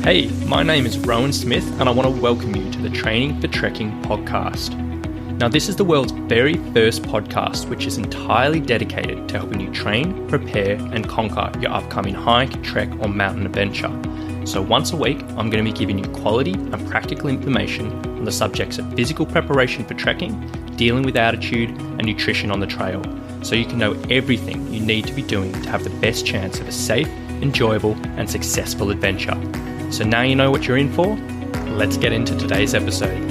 Hey, my name is Rowan Smith and I want to welcome you to the Training for Trekking podcast. Now, this is the world's very first podcast which is entirely dedicated to helping you train, prepare and conquer your upcoming hike, trek or mountain adventure. So once a week, I'm going to be giving you quality and practical information on the subjects of physical preparation for trekking, dealing with altitude and nutrition on the trail, so you can know everything you need to be doing to have the best chance of a safe, enjoyable and successful adventure. So now you know what you're in for, let's get into today's episode.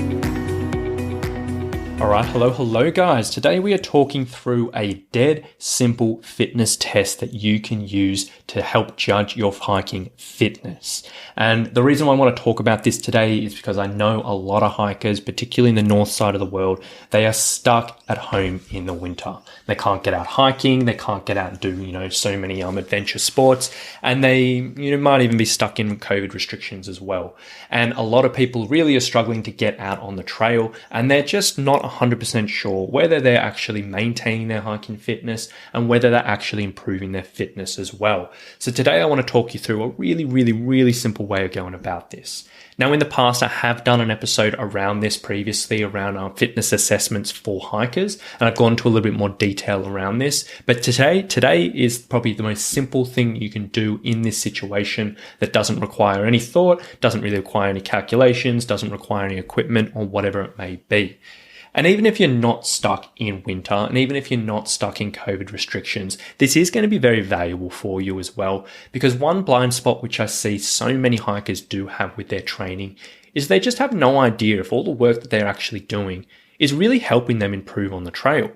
Alright, hello guys. Today we are talking through a dead simple fitness test that you can use to help judge your hiking fitness. And the reason why I want to talk about this today is because I know a lot of hikers, particularly in the north side of the world, they are stuck at home in the winter. They can't get out hiking, they can't get out and do, so many adventure sports, and they, might even be stuck in COVID restrictions as well. And a lot of people really are struggling to get out on the trail, and they're just not 100% sure whether they're actually maintaining their hiking fitness and whether they're actually improving their fitness as well. So today I want to talk you through a really simple way of going about this. Now, in the past, I have done an episode around this previously, around fitness assessments for hikers, and I've gone into a little bit more detail around this. But today is probably the most simple thing you can do in this situation that doesn't require any thought, doesn't really require any calculations, doesn't require any equipment or whatever it may be. And even if you're not stuck in winter, and even if you're not stuck in COVID restrictions, this is going to be very valuable for you as well. Because one blind spot which I see so many hikers do have with their training is they just have no idea if all the work that they're actually doing is really helping them improve on the trail.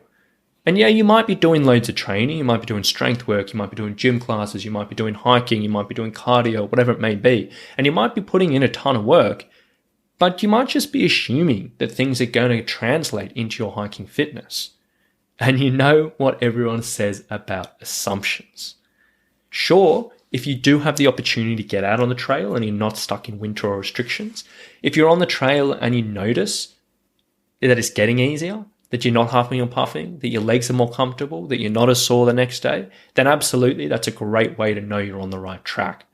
And yeah, you might be doing loads of training, you might be doing strength work, you might be doing gym classes, you might be doing hiking, you might be doing cardio, whatever it may be. And you might be putting in a ton of work, but you might just be assuming that things are going to translate into your hiking fitness. And you know what everyone says about assumptions. Sure, if you do have the opportunity to get out on the trail and you're not stuck in winter or restrictions, if you're on the trail and you notice that it's getting easier, that you're not huffing or puffing, that your legs are more comfortable, that you're not as sore the next day, then absolutely that's a great way to know you're on the right track.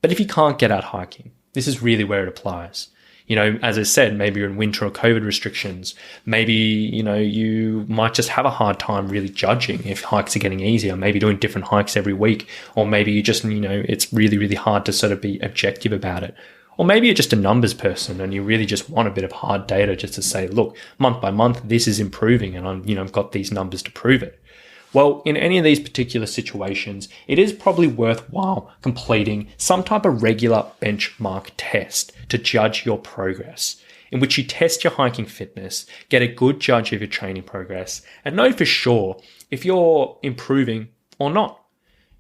But if you can't get out hiking, this is really where it applies. As I said, maybe you're in winter or COVID restrictions. Maybe, you might just have a hard time really judging if hikes are getting easier, maybe doing different hikes every week, or maybe you just, it's really really hard to sort of be objective about it. Or maybe you're just a numbers person and you really just want a bit of hard data just to say, look, month by month, this is improving and I've got these numbers to prove it. Well, in any of these particular situations, it is probably worthwhile completing some type of regular benchmark test to judge your progress, in which you test your hiking fitness, get a good judge of your training progress, and know for sure if you're improving or not.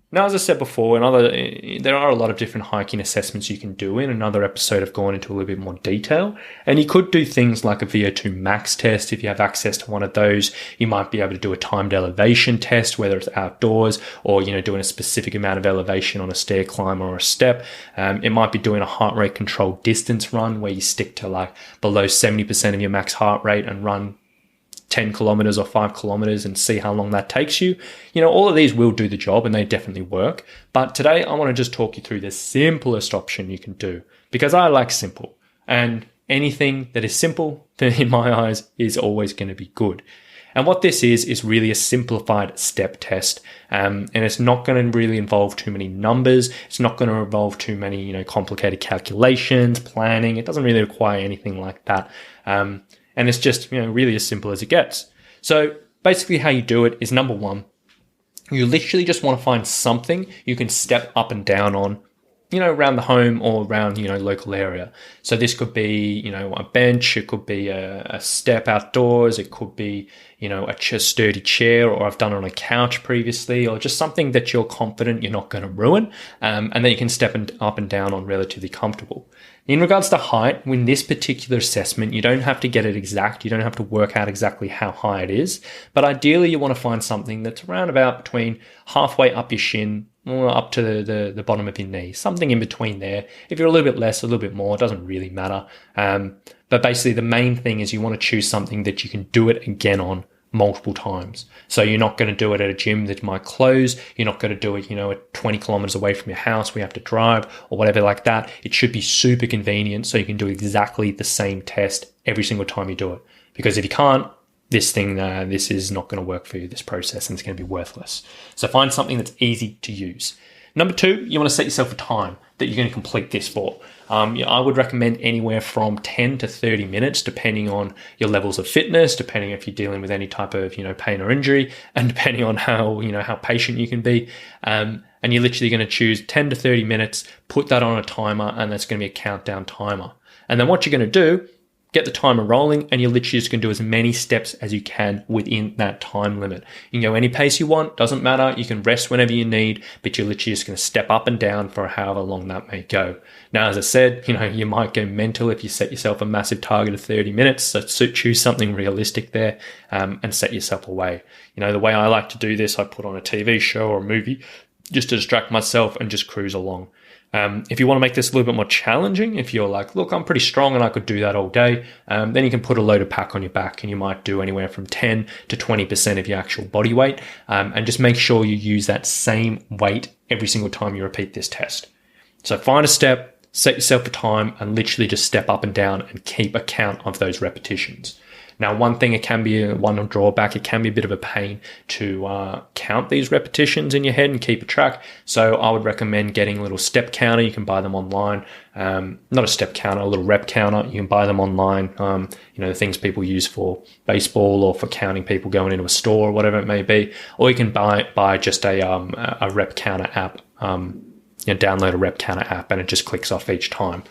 Now, as I said before, there are a lot of different hiking assessments you can do. In another episode, I've gone into a little bit more detail. And you could do things like a VO2 max test. If you have access to one of those, you might be able to do a timed elevation test, whether it's outdoors or, doing a specific amount of elevation on a stair climb or a step. It might be doing a heart rate controlled distance run where you stick to below 70% of your max heart rate and run 10 kilometers or 5 kilometers and see how long that takes you. All of these will do the job and they definitely work. But today I want to just talk you through the simplest option you can do, because I like simple, and anything that is simple in my eyes is always going to be good. And what this is really a simplified step test. And it's not going to really involve too many numbers. It's not going to involve too many, complicated calculations, planning. It doesn't really require anything like that. And it's just, really as simple as it gets. So basically how you do it is, number one, you literally just want to find something you can step up and down on, around the home or around, local area. So this could be, a bench, it could be a step outdoors, it could be, a sturdy chair, or I've done it on a couch previously, or just something that you're confident you're not going to ruin, and then you can step up and down on relatively comfortable. In regards to height, in this particular assessment, you don't have to get it exact. You don't have to work out exactly how high it is. But ideally, you want to find something that's around about between halfway up your shin or up to the bottom of your knee, something in between there. If you're a little bit less, a little bit more, it doesn't really matter. But basically, the main thing is you want to choose something that you can do it again on multiple times. So you're not going to do it at a gym that might close. You're not going to do it, at 20 kilometers away from your house where you have to drive or whatever like that. It should be super convenient so you can do exactly the same test every single time you do it. Because if you can't, this is not going to work for you, this process, and it's going to be worthless. So find something that's easy to use. Number 2, you want to set yourself a time that you're going to complete this for. I would recommend anywhere from 10 to 30 minutes, depending on your levels of fitness, depending if you're dealing with any type of, pain or injury, and depending on how patient you can be. And you're literally going to choose 10 to 30 minutes, put that on a timer, and that's going to be a countdown timer. And then what you're going to do, get the timer rolling, and you're literally just going to do as many steps as you can within that time limit. You can go any pace you want, doesn't matter. You can rest whenever you need, but you're literally just going to step up and down for however long that may go. Now, as I said, you might go mental if you set yourself a massive target of 30 minutes. So choose something realistic there, and set yourself away. The way I like to do this, I put on a TV show or a movie just to distract myself and just cruise along. If you want to make this a little bit more challenging, if you're like, look, I'm pretty strong and I could do that all day, then you can put a loaded pack on your back, and you might do anywhere from 10 to 20% of your actual body weight. And just make sure you use that same weight every single time you repeat this test. So find a step, set yourself a time, and literally just step up and down and keep a count of those repetitions. Now, one thing, it can be one drawback. It can be a bit of a pain to count these repetitions in your head and keep a track. So I would recommend getting a little step counter. You can buy them online. Not a step counter, a little rep counter. You can buy them online. The things people use for baseball or for counting people going into a store or whatever it may be. Or you can buy just a rep counter app. Download a rep counter app, and it just clicks off each time.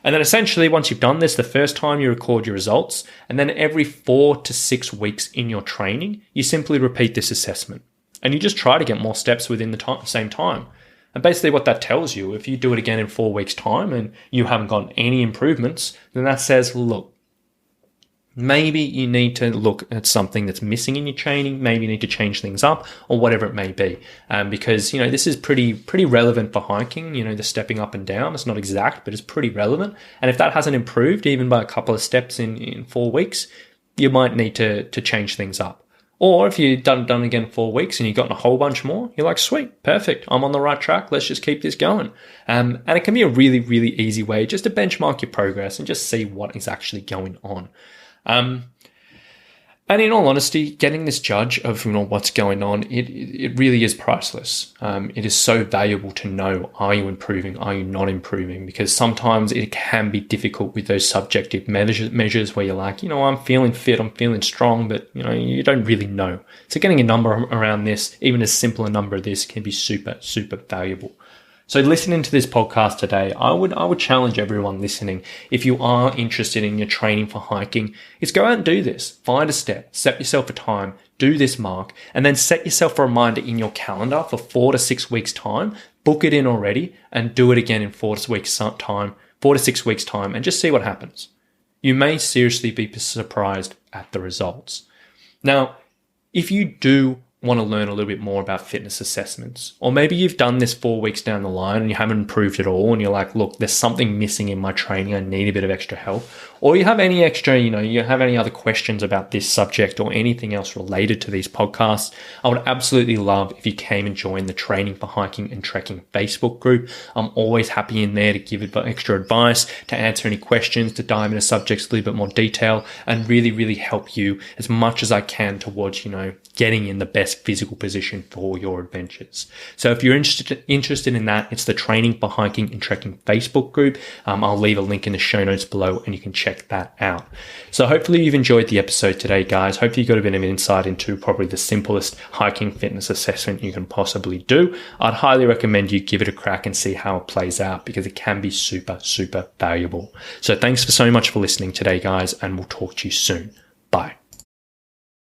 And then essentially, once you've done this, the first time you record your results, and then every 4 to 6 weeks in your training, you simply repeat this assessment. And you just try to get more steps within the same time. And basically what that tells you, if you do it again in 4 weeks' time and you haven't gotten any improvements, then that says, look, maybe you need to look at something that's missing in your training. Maybe you need to change things up, or whatever it may be. Because, this is pretty relevant for hiking, the stepping up and down. It's not exact, but it's pretty relevant. And if that hasn't improved even by a couple of steps in 4 weeks, you might need to change things up. Or if you've done again 4 weeks and you've gotten a whole bunch more, you're like, sweet, perfect, I'm on the right track. Let's just keep this going. And it can be a really, really easy way just to benchmark your progress and just see what is actually going on. And in all honesty, getting this judge of what's going on, it really is priceless. It is so valuable to know, are you improving? Are you not improving? Because sometimes it can be difficult with those subjective measures where you're like, I'm feeling fit, I'm feeling strong, but you don't really know. So getting a number around this, even as simple a number as this, can be super, super valuable. So listening to this podcast today, I would challenge everyone listening, if you are interested in your training for hiking, is go out and do this. Find a step, set yourself a time, do this mark, and then set yourself a reminder in your calendar for 4 to 6 weeks time. Book it in already and do it again in 4 to 6 weeks time, and just see what happens. You may seriously be surprised at the results. Now, if you do want to learn a little bit more about fitness assessments, or maybe you've done this 4 weeks down the line and you haven't improved at all, and you're like, look, there's something missing in my training, I need a bit of extra help, or you have any extra, you have any other questions about this subject or anything else related to these podcasts, I would absolutely love if you came and joined the Training for Hiking and Trekking Facebook group. I'm always happy in there to give extra advice, to answer any questions, to dive into subjects a little bit more detail, and really, really help you as much as I can towards, getting in the best physical position for your adventures. So if you're interested in that, it's the Training for Hiking and Trekking Facebook group. I'll leave a link in the show notes below and you can check that out. So hopefully you've enjoyed the episode today, guys. Hopefully you got a bit of insight into probably the simplest hiking fitness assessment you can possibly do. I'd highly recommend you give it a crack and see how it plays out, because it can be super, super valuable. So thanks so much for listening today, guys, and we'll talk to you soon. Bye.